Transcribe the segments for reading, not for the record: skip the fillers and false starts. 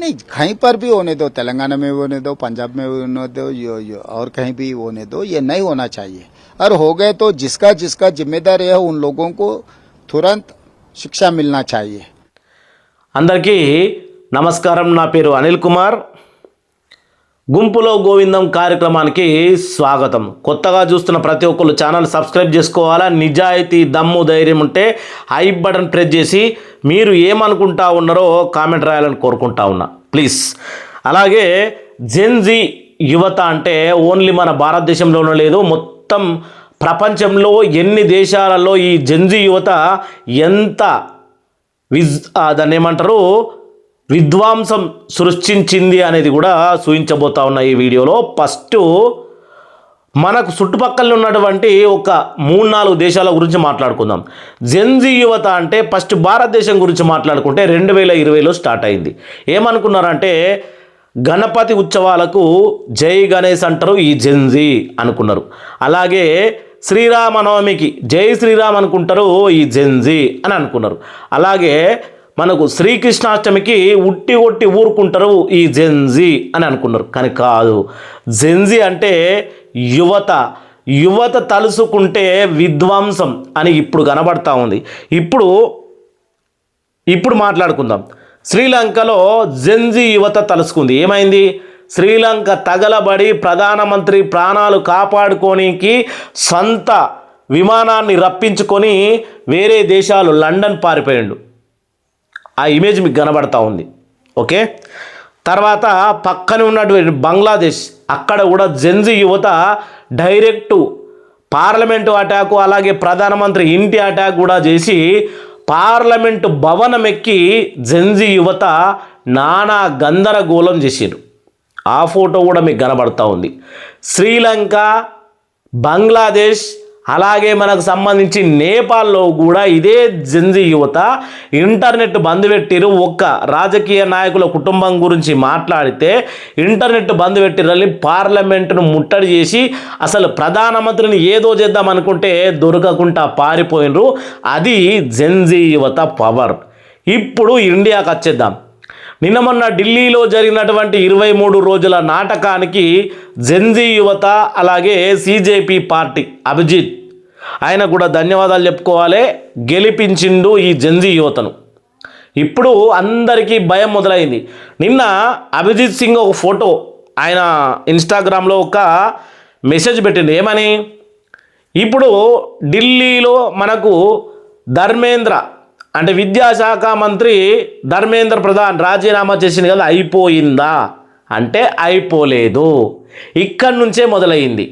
नहीं, कहीं पर भी होने दो, तेलंगाना में होने दो, पंजाब में होने दो, और कहीं भी होने दो, ये नहीं होना चाहिए। और हो गए तो जिसका जिसका जिम्मेदार है उन लोगों को तुरंत शिक्षा मिलना चाहिए। అందరికీ నమస్కారం. నా పేరు అనిల్ కుమార్. గుంపులో గోవిందం కార్యక్రమానికి స్వాగతం. కొత్తగా చూస్తున్న ప్రతి ఒక్కరు ఛానల్ సబ్స్క్రైబ్ చేసుకోవాలా. నిజాయితీ దమ్ము ధైర్యం ఉంటే ఐ బటన్ ప్రెస్ చేసి మీరు ఏమనుకుంటా ఉన్నారో కామెంట్ రాయాలని కోరుకుంటా ఉన్నా ప్లీజ్. అలాగే జెన్జీ యువత అంటే ఓన్లీ మన భారతదేశంలోనే లేదు, మొత్తం ప్రపంచంలో ఎన్ని దేశాలలో ఈ జెన్జీ యువత ఎంత దాన్ని ఏమంటారు విధ్వంసం సృష్టించింది అనేది కూడా చూపించబోతా ఉన్న ఈ వీడియోలో. ఫస్ట్ మనకు చుట్టుపక్కల ఉన్నటువంటి ఒక 3-4 దేశాల గురించి మాట్లాడుకుందాం. జెన్జీ యువత అంటే ఫస్ట్ భారతదేశం గురించి మాట్లాడుకుంటే 2020లో స్టార్ట్ అయింది. ఏమనుకున్నారంటే గణపతి ఉత్సవాలకు జై గణేష్ అంటారు ఈ జెన్జీ అనుకున్నారు. అలాగే శ్రీరామనవమికి జై శ్రీరామ్ అనుకుంటారు ఈ జెన్జీ అని అనుకున్నారు. అలాగే మనకు శ్రీకృష్ణాష్టమికి ఉట్టి ఒట్టి ఊరుకుంటారు ఈ జెన్జీ అని అనుకున్నారు. కానీ కాదు, జెన్జీ అంటే యువత. యువత తలుసుకుంటే విధ్వంసం అని ఇప్పుడు కనబడతా ఉంది. ఇప్పుడు మాట్లాడుకుందాం. శ్రీలంకలో జెన్జీ యువత తలుసుకుంది. ఏమైంది? శ్రీలంక తగలబడి ప్రధానమంత్రి ప్రాణాలు కాపాడుకోనికి సొంత విమానాన్ని రప్పించుకొని వేరే దేశాలు లండన్ పారిపోయాడు. ఆ ఇమేజ్ మీకు కనబడతా ఉంది. ఓకే, తర్వాత పక్కన ఉన్నటువంటి బంగ్లాదేశ్, అక్కడ కూడా జెన్జీ యువత డైరెక్టు పార్లమెంటు అటాకు అలాగే ప్రధానమంత్రి ఇంటి అటాక్ కూడా చేసి పార్లమెంటు భవనం ఎక్కి జెన్జీ యువత నానా గందరగోళం చేసారు. ఆ ఫోటో కూడా మీకు కనబడతా ఉంది. శ్రీలంక, బంగ్లాదేశ్ అలాగే మనకు సంబంధించి నేపాల్లో కూడా ఇదే జెన్జీ యువత ఇంటర్నెట్ బంద్ పెట్టిరు. ఒక్క రాజకీయ నాయకుల కుటుంబం గురించి మాట్లాడితే ఇంటర్నెట్ బంద్ పెట్టిరని పార్లమెంటును ముట్టడి చేసి అసలు ప్రధానమంత్రిని ఏదో చేద్దాం అనుకుంటే దొరకకుండా పారిపోయినరు. అది జెన్జీ యువత పవర్. ఇప్పుడు ఇండియాకి వచ్చేద్దాం. నిన్న మొన్న ఢిల్లీలో జరిగినటువంటి 23 రోజుల నాటకానికి జెన్జీ యువత అలాగే సిజేపీ పార్టీ అభిజిత్ ఆయన కూడా ధన్యవాదాలు చెప్పుకోవాలి. గెలిపించిండు ఈ జెన్జీ యువతను. ఇప్పుడు అందరికీ భయం మొదలైంది. నిన్న అభిజిత్ సింగ్ ఒక ఫోటో ఆయన ఇన్స్టాగ్రామ్లో ఒక మెసేజ్ పెట్టిండు. ఏమని? ఇప్పుడు ఢిల్లీలో మనకు ధర్మేంద్ర అంటే విద్యాశాఖ మంత్రి ధర్మేంద్ర ప్రధాన్ రాజీనామా చేసింది కదా, అయిపోయిందా అంటే అయిపోలేదు. ఇక్కడి నుంచే మొదలైంది.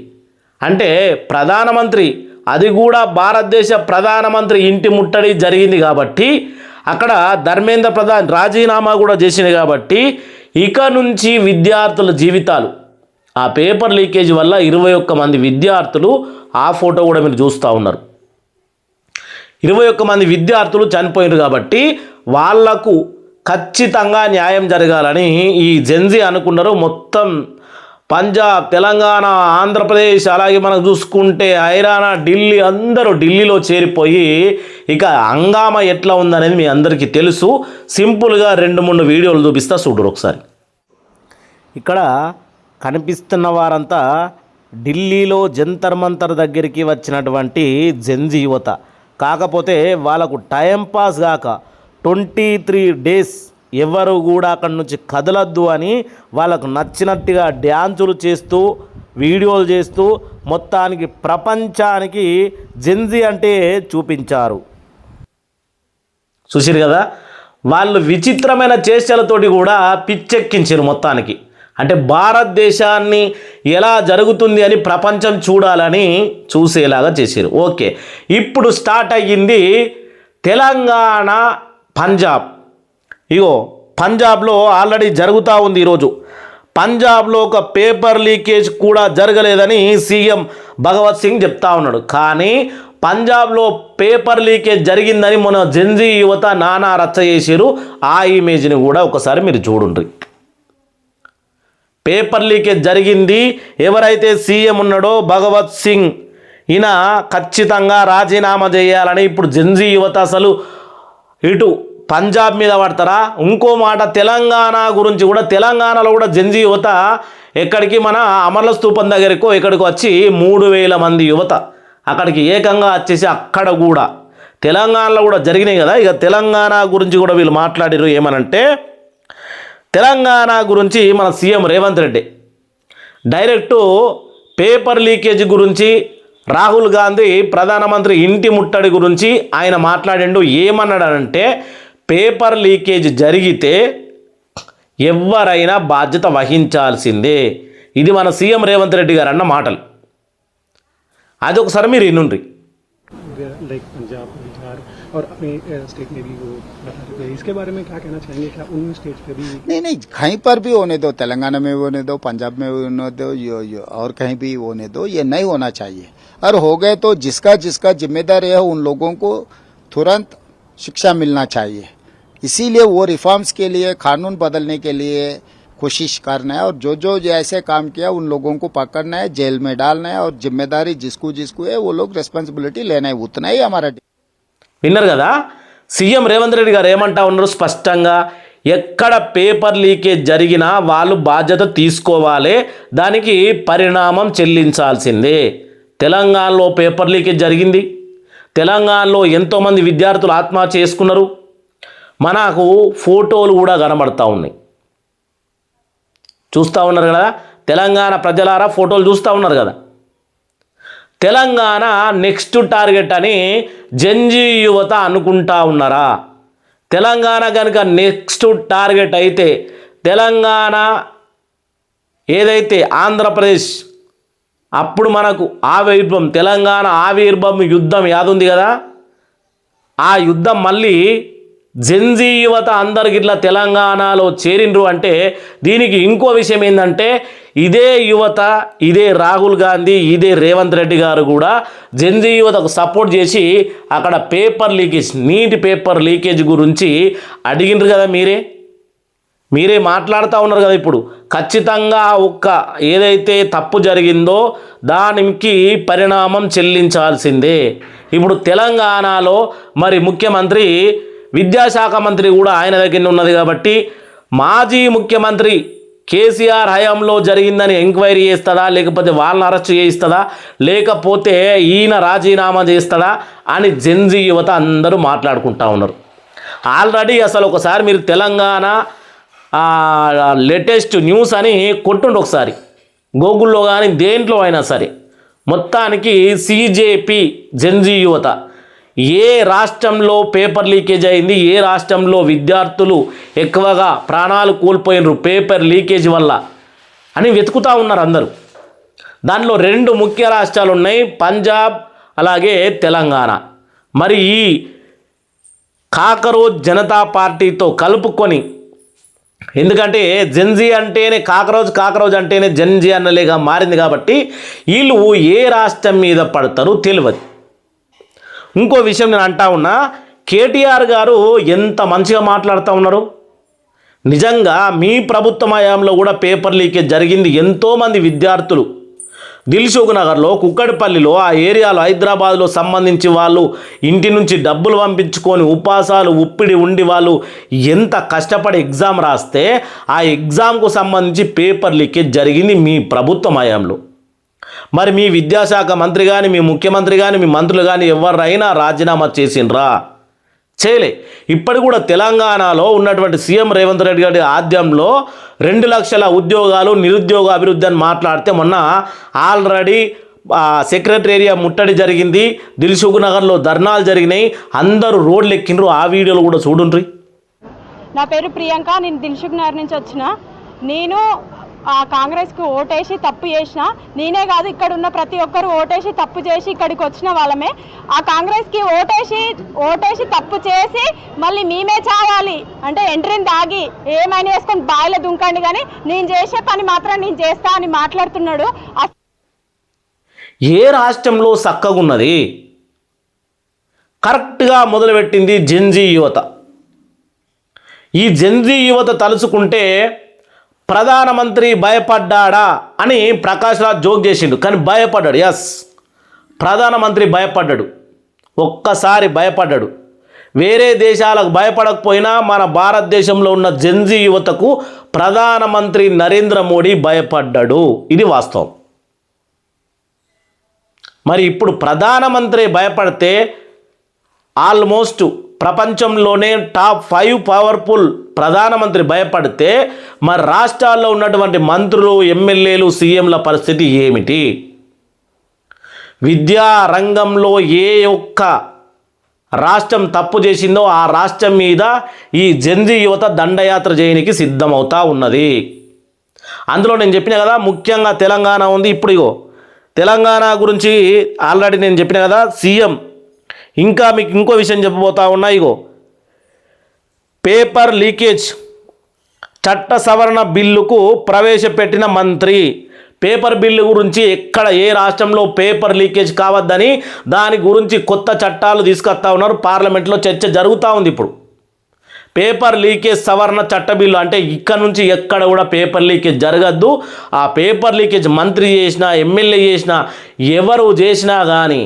అంటే ప్రధానమంత్రి, అది కూడా భారతదేశ ప్రధానమంత్రి ఇంటి ముట్టడి జరిగింది కాబట్టి అక్కడ ధర్మేంద్ర ప్రధాన్ రాజీనామా కూడా చేసింది కాబట్టి ఇక నుంచి విద్యార్థుల జీవితాలు ఆ పేపర్ లీకేజ్ వల్ల 21 మంది విద్యార్థులు, ఆ ఫోటో కూడా మీరు చూస్తూ ఉన్నారు, 21 మంది విద్యార్థులు చనిపోయినారు. కాబట్టి వాళ్లకు ఖచ్చితంగా న్యాయం జరగాలని ఈ జెన్జీ అనుకున్నారు. మొత్తం పంజాబ్, తెలంగాణ, ఆంధ్రప్రదేశ్ అలాగే మనం చూసుకుంటే హైరానా, ఢిల్లీ అందరూ ఢిల్లీలో చేరిపోయి ఇక హంగామా ఎట్లా ఉందనేది మీ అందరికీ తెలుసు. సింపుల్గా 2-3 వీడియోలు చూపిస్తా చూడరు ఒకసారి. ఇక్కడ కనిపిస్తున్న వారంతా ఢిల్లీలో జంతర్ మంతర్ దగ్గరికి వచ్చినటువంటి జెన్జీ యువత. కాకపోతే వాళ్ళకు టైంపాస్ కాక 23 డేస్ ఎవరు కూడా అక్కడి నుంచి కదలద్దు అని వాళ్ళకు నచ్చినట్టుగా డ్యాన్సులు చేస్తూ వీడియోలు చేస్తూ మొత్తానికి ప్రపంచానికి జెన్జీ అంటే చూపించారు. చూసిరు కదా, వాళ్ళు విచిత్రమైన చేష్టలతోటి కూడా పిచ్చెక్కించారు మొత్తానికి. అంటే భారతదేశాన్ని ఎలా జరుగుతుంది అని ప్రపంచం చూడాలని చూసేలాగా చేశారు. ఓకే, ఇప్పుడు స్టార్ట్ అయ్యింది తెలంగాణ, పంజాబ్. ఇగో పంజాబ్లో ఆల్రెడీ జరుగుతూ ఉంది. ఈరోజు పంజాబ్లో ఒక పేపర్ లీకేజ్ కూడా జరగలేదని సీఎం భగవత్ సింగ్ చెప్తా ఉన్నాడు. కానీ పంజాబ్లో పేపర్ లీకేజ్ జరిగిందని మన జెన్జీ యువత నానా రచ్చ చేశారు. ఆ ఇమేజ్ని కూడా ఒకసారి మీరు చూడండి. పేపర్ లీకేజ్ జరిగింది. ఎవరైతే సీఎం ఉన్నాడో భగవత్ సింగ్, ఈయన ఖచ్చితంగా రాజీనామా చేయాలని ఇప్పుడు జెన్జీ యువత అసలు ఇటు పంజాబ్ మీద పడతారా? ఇంకో మాట తెలంగాణ గురించి కూడా, తెలంగాణలో కూడా జెన్జీ యువత ఎక్కడికి మన అమర్ల స్తూపం దగ్గరకు ఎక్కడికి వచ్చి 3,000 మంది యువత అక్కడికి ఏకంగా వచ్చేసి అక్కడ కూడా తెలంగాణలో కూడా జరిగినాయి కదా. ఇక తెలంగాణ గురించి కూడా వీళ్ళు మాట్లాడారు. ఏమనంటే తెలంగాణ గురించి మన CM Revanth Reddy direct paper leakage గురించి, రాహుల్ గాంధీ ప్రధానమంత్రి ఇంటి ముట్టడి గురించి ఆయన మాట్లాడిండు. ఏమన్నాడంటే పేపర్ లీకేజ్ జరిగితే ఎవరైనా బాధ్యత వహించాల్సిందే. ఇది మన సీఎం రేవంత్ రెడ్డి గారు అన్న మాటలు. అది ఒకసారి మీరు వినుండ్రి. लाइक पंजाब बिहार और अपने स्टेट में भी वो बता रहे थे, इसके बारे में क्या कहना चाहेंगे? क्या उन स्टेट्स पे भी नहीं, कहीं पर भी होने दो, तेलंगाना में होने दो, पंजाब में होने दो, यो और कहीं भी होने दो, ये नहीं होना चाहिए। और हो गए तो जिसका जिसका जिम्मेदार है उन लोगों को तुरंत शिक्षा मिलना चाहिए। इसीलिए वो रिफॉर्म्स के लिए, कानून बदलने के लिए कोशिश करना है और जो जो ऐसे काम किया उन लोगों को पकड़ना है, जेल में डालना है और जिम्मेदारी जिसको जिसको है वो लोग रेस्पॉन्सिबिलिटी लेना है। उतना ही हमारा। విన్నారు కదా, సీఎం రేవంత్ రెడ్డి గారు ఏమంటా ఉన్నారు స్పష్టంగా, ఎక్కడ పేపర్ లీకేజ్ జరిగినా వాళ్ళు బాధ్యత తీసుకోవాలి, దానికి పరిణామం చెల్లించాల్సిందే. తెలంగాణలో పేపర్ లీకేజ్ జరిగింది, తెలంగాణలో ఎంతోమంది విద్యార్థులు ఆత్మహత్య చేసుకున్నారు. మనకు ఫోటోలు కూడా కనబడతా ఉన్నాయి, చూస్తూ ఉన్నారు కదా. తెలంగాణ ప్రజలారా ఫోటోలు చూస్తూ ఉన్నారు కదా. తెలంగాణ నెక్స్ట్ టార్గెట్ అని జెన్జీ యువత అనుకుంటా ఉన్నారా? తెలంగాణ కనుక నెక్స్ట్ టార్గెట్ అయితే, తెలంగాణ ఏదైతే ఆంధ్రప్రదేశ్ అప్పుడు మనకు ఆవిర్భం, తెలంగాణ ఆవిర్భం యుద్ధం యాదుంది కదా, ఆ యుద్ధం మళ్ళీ జెన్జీ యువత అందరికి ఇట్లా తెలంగాణలో చేరిండ్రు అంటే దీనికి ఇంకో విషయం ఏంటంటే, ఇదే యువత, ఇదే రాహుల్ గాంధీ, ఇదే రేవంత్ రెడ్డి గారు కూడా జెన్జీ యువతకు సపోర్ట్ చేసి అక్కడ పేపర్ లీకేజ్, నీటి పేపర్ లీకేజ్ గురించి అడిగినారు కదా. మీరే మాట్లాడుతూ ఉన్నారు కదా. ఇప్పుడు ఖచ్చితంగా ఏదైతే తప్పు జరిగిందో దానికి పరిణామం చెల్లించాల్సిందే. ఇప్పుడు తెలంగాణలో మరి ముఖ్యమంత్రి, విద్యాశాఖ మంత్రి కూడా ఆయన దగ్గర ఉన్నది కాబట్టి మాజీ ముఖ్యమంత్రి కేసీఆర్ హయాంలో జరిగిందని ఎంక్వైరీ చేస్తుందా, లేకపోతే వాళ్ళని అరెస్ట్ చేయిస్తుందా, లేకపోతే ఈయన రాజీనామా చేస్తుందా అని జెన్జీ యువత అందరూ మాట్లాడుకుంటా ఉన్నారు. ఆల్రెడీ అసలు ఒకసారి మీరు తెలంగాణ లేటెస్ట్ న్యూస్ అని కొట్టుండి ఒకసారి గూగుల్లో కానీ దేంట్లో అయినా సరే. మొత్తానికి సీజేపీ జెన్జీ యువత ఏ రాష్ట్రంలో పేపర్ లీకేజ్ అయింది, ఏ రాష్ట్రంలో విద్యార్థులు ఎక్కువగా ప్రాణాలు కోల్పోయినరు పేపర్ లీకేజ్ వల్ల అని వెతుకుతూ ఉన్నారు అందరూ. దానిలో 2 ముఖ్య రాష్ట్రాలు ఉన్నాయి, పంజాబ్ అలాగే తెలంగాణ. మరి ఈ కాకరోజ్ జనతా పార్టీతో కలుపుకొని, ఎందుకంటే జెన్జీ అంటేనే కాకరోజ్ అంటేనే జెన్జీ అన్నలేగా మారింది కాబట్టి వీళ్ళు ఏ రాష్ట్రం మీద పడతారో తెలియదు. ఇంకో విషయం నేను అంటా ఉన్నా, కేటీఆర్ గారు ఎంత మంచిగా మాట్లాడుతూ ఉన్నారు. నిజంగా మీ ప్రభుత్వ హయాంలో కూడా పేపర్ లీకేజ్ జరిగింది. ఎంతోమంది విద్యార్థులు దిల్సుఖ్ నగర్లో, కుక్కడిపల్లిలో, ఆ ఏరియాలో, హైదరాబాద్లో సంబంధించి వాళ్ళు ఇంటి నుంచి డబ్బులు పంపించుకొని ఉపాసాలు ఉప్పిడి ఉండి వాళ్ళు ఎంత కష్టపడి ఎగ్జామ్ రాస్తే ఆ ఎగ్జామ్కు సంబంధించి పేపర్ లీకేజ్ జరిగింది మీ ప్రభుత్వ హయాంలో. మరి మీ విద్యాశాఖ మంత్రి కానీ, మీ ముఖ్యమంత్రి కానీ, మీ మంత్రులు కానీ ఎవరైనా రాజీనామా చేసిండ్రా? చేయలే. ఇప్పటి కూడా తెలంగాణలో ఉన్నటువంటి సీఎం రేవంత్ రెడ్డి గారి ఆధ్వర్యంలో 2 లక్షల ఉద్యోగాలు, నిరుద్యోగ అభివృద్ధి అని మాట్లాడితే మొన్న ఆల్రెడీ సెక్రటేరియట్ ముట్టడి జరిగింది, దిల్సుఖ్ నగర్లో ధర్నాలు జరిగినాయి, అందరూ రోడ్లు ఎక్కిండ్రు. ఆ వీడియోలు కూడా చూడండి. నా పేరు ప్రియాంక, నేను దిల్సుఖ్ నగర్ నుంచి వచ్చిన. నేను కాంగ్రెస్కి ఓటేసి తప్పు చేసిన, నేనే కాదు ఇక్కడ ఉన్న ప్రతి ఒక్కరు ఓటేసి తప్పు చేసి ఇక్కడికి వచ్చిన వాళ్ళమే. ఆ కాంగ్రెస్కి ఓటేసి తప్పు చేసి మళ్ళీ మేమే చావాలి అంటే ఎంట్రీని దాగి ఏమైనా వేసుకొని బాయిలో దుంకండి, కానీ నేను చేసే పని మాత్రం నేను చేస్తా అని మాట్లాడుతున్నాడు. ఏ రాష్ట్రంలో చక్కగా ఉన్నది? కరెక్ట్గా మొదలుపెట్టింది జెన్జీ యువత. ఈ జెన్జీ యువత తలుచుకుంటే ప్రధానమంత్రి భయపడ్డాడా అని ప్రకాష్ రాజ్ జోక్ చేసిండు, కానీ భయపడ్డాడు. ఎస్, ప్రధానమంత్రి భయపడ్డాడు, ఒక్కసారి భయపడ్డాడు. వేరే దేశాలకు భయపడకపోయినా మన భారతదేశంలో ఉన్న జెన్జీ యువతకు ప్రధానమంత్రి నరేంద్ర మోడీ భయపడ్డాడు. ఇది వాస్తవం. మరి ఇప్పుడు ప్రధానమంత్రి భయపడితే ఆల్మోస్ట్ ప్రపంచంలోనే టాప్ 5 పవర్ఫుల్ ప్రధానమంత్రి భయపడితే మరి రాష్ట్రాల్లో ఉన్నటువంటి మంత్రులు, ఎమ్మెల్యేలు, సీఎంల పరిస్థితి ఏమిటి? విద్యా రంగంలో ఏ ఒక్క రాష్ట్రం తప్పు చేసిందో ఆ రాష్ట్రం మీద ఈ జెన్జీ యువత దండయాత్ర చేయడానికి సిద్ధమవుతా ఉన్నది. అందులో నేను చెప్పిన కదా, ముఖ్యంగా తెలంగాణ ఉంది. ఇప్పుడు ఇగో తెలంగాణ గురించి ఆల్రెడీ నేను చెప్పిన కదా సీఎం. ఇంకా మీకు ఇంకో విషయం చెప్పబోతా ఉన్నా. ఇగో పేపర్ లీకేజ్ చట్ట సవరణ బిల్లుకు ప్రవేశపెట్టిన మంత్రి. పేపర్ బిల్లు గురించి ఎక్కడ ఏ రాష్ట్రంలో పేపర్ లీకేజ్ కావద్దని దాని గురించి కొత్త చట్టాలు తీసుకొస్తా ఉన్నారు. పార్లమెంట్లో చర్చ జరుగుతూ ఉంది. ఇప్పుడు పేపర్ లీకేజ్ సవరణ చట్ట బిల్లు అంటే ఇక్కడ నుంచి ఎక్కడ కూడా పేపర్ లీకేజ్ జరగద్దు. ఆ పేపర్ లీకేజ్ మంత్రి చేసినా, ఎమ్మెల్యే చేసినా, ఎవరు చేసినా కానీ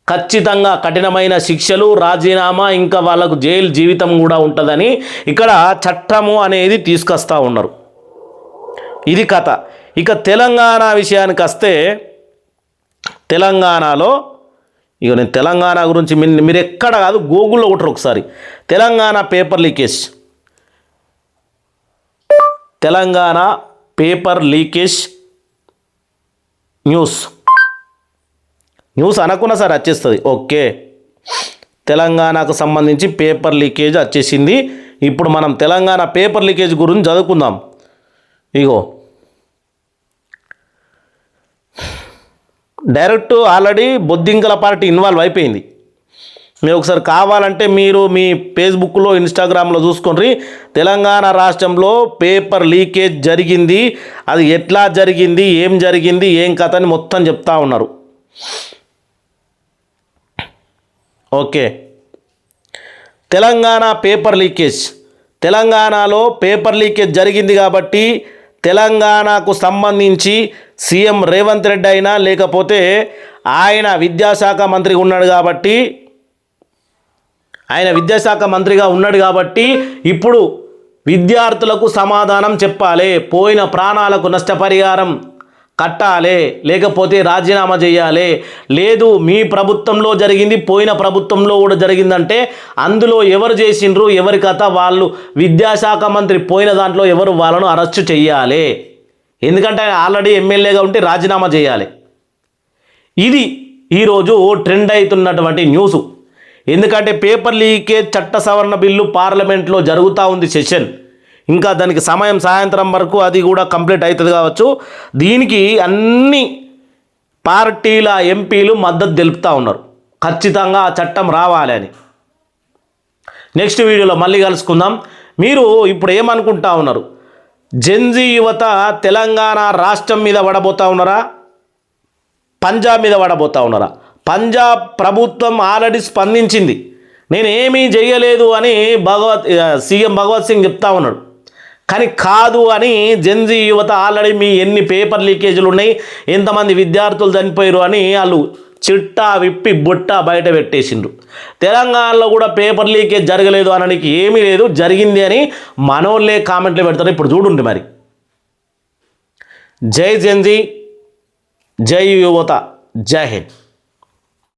ఖచ్చితంగా కఠినమైన శిక్షలు, రాజీనామా, ఇంకా వాళ్ళకు జైలు జీవితం కూడా ఉంటుందని ఇక్కడ చట్టము అనేది తీసుకొస్తా ఉన్నారు. ఇది కథ. ఇక తెలంగాణ విషయానికి వస్తే తెలంగాణలో ఇక నేను తెలంగాణ గురించి మీరు ఎక్కడ కాదు గూగుల్లో కొట్టరు ఒకసారి. Telangana paper leakage, Telangana paper leakage news అనుకున్నా సార్ వచ్చేస్తుంది. ఓకే, తెలంగాణకు సంబంధించి పేపర్ లీకేజ్ వచ్చేసింది. ఇప్పుడు మనం తెలంగాణ పేపర్ లీకేజ్ గురించి చదువుకుందాం. ఇగో డైరెక్ట్ ఆల్రెడీ బొద్దింకల పార్టీ ఇన్వాల్వ్ అయిపోయింది. మీరు ఒకసారి కావాలంటే మీరు మీ ఫేస్బుక్లో, ఇన్స్టాగ్రామ్లో చూసుకోండి. తెలంగాణ రాష్ట్రంలో పేపర్ లీకేజ్ జరిగింది, అది ఎట్లా జరిగింది, ఏం కథ అని మొత్తం చెప్తా ఉన్నారు. Okay, Telangana paper leakage. తెలంగాణలో పేపర్ లీకేజ్ జరిగింది కాబట్టి తెలంగాణకు సంబంధించి సీఎం రేవంత్ రెడ్డి అయినా లేకపోతే ఆయన విద్యాశాఖ మంత్రిగా ఉన్నాడు కాబట్టి ఇప్పుడు విద్యార్థులకు సమాధానం చెప్పాలి. పోయిన ప్రాణాలకు నష్టపరిహారం కట్టాలి, లేకపోతే రాజీనామా చేయాలి. లేదు మీ ప్రభుత్వంలో జరిగింది, పోయిన ప్రభుత్వంలో కూడా జరిగిందంటే అందులో ఎవరు చేసిండ్రు, ఎవరి కథ, వాళ్ళు విద్యాశాఖ మంత్రి పోయిన దాంట్లో ఎవరు, వాళ్ళను అరెస్టు చేయాలి. ఎందుకంటే ఆయన ఆల్రెడీ ఎమ్మెల్యేగా ఉంటే రాజీనామా చేయాలి. ఇది ఈరోజు ట్రెండ్ అవుతున్నటువంటి న్యూస్. ఎందుకంటే పేపర్ లీకేజ్ చట్ట సవరణ బిల్లు పార్లమెంట్లో జరుగుతూ ఉంది సెషన్. ఇంకా దానికి సమయం సాయంత్రం వరకు అది కూడా కంప్లీట్ అవుతుంది కావచ్చు. దీనికి అన్ని పార్టీల ఎంపీలు మద్దతు తెలుపుతూ ఉన్నారు, ఖచ్చితంగా ఆ చట్టం రావాలి అని. నెక్స్ట్ వీడియోలో మళ్ళీ కలుసుకుందాం. మీరు ఇప్పుడు ఏమనుకుంటా ఉన్నారు? జెన్జీ యువత తెలంగాణ రాష్ట్రం మీద పడబోతూ ఉన్నారా, పంజాబ్ మీద పడబోతూ ఉన్నారా? పంజాబ్ ప్రభుత్వం ఆల్రెడీ స్పందించింది. నేనేమీ చేయలేదు అని సీఎం భగవత్ సింగ్ చెప్తా ఉన్నాడు. కానీ కాదు అని జెన్జీ యువత ఆల్రెడీ మీ ఎన్ని పేపర్ లీకేజీలు ఉన్నాయి, ఎంతమంది విద్యార్థులు చనిపోయారు అని వాళ్ళు చిట్టా విప్పి బుట్ట బయట పెట్టేసిండ్రు. తెలంగాణలో కూడా పేపర్ లీకేజ్ జరగలేదు అనడానికి ఏమీ లేదు, జరిగింది అని మనోళ్ళే కామెంట్లు పెడతారు. ఇప్పుడు చూడండి మరి. జై జెన్జీ, జై యువత, జై హింద్.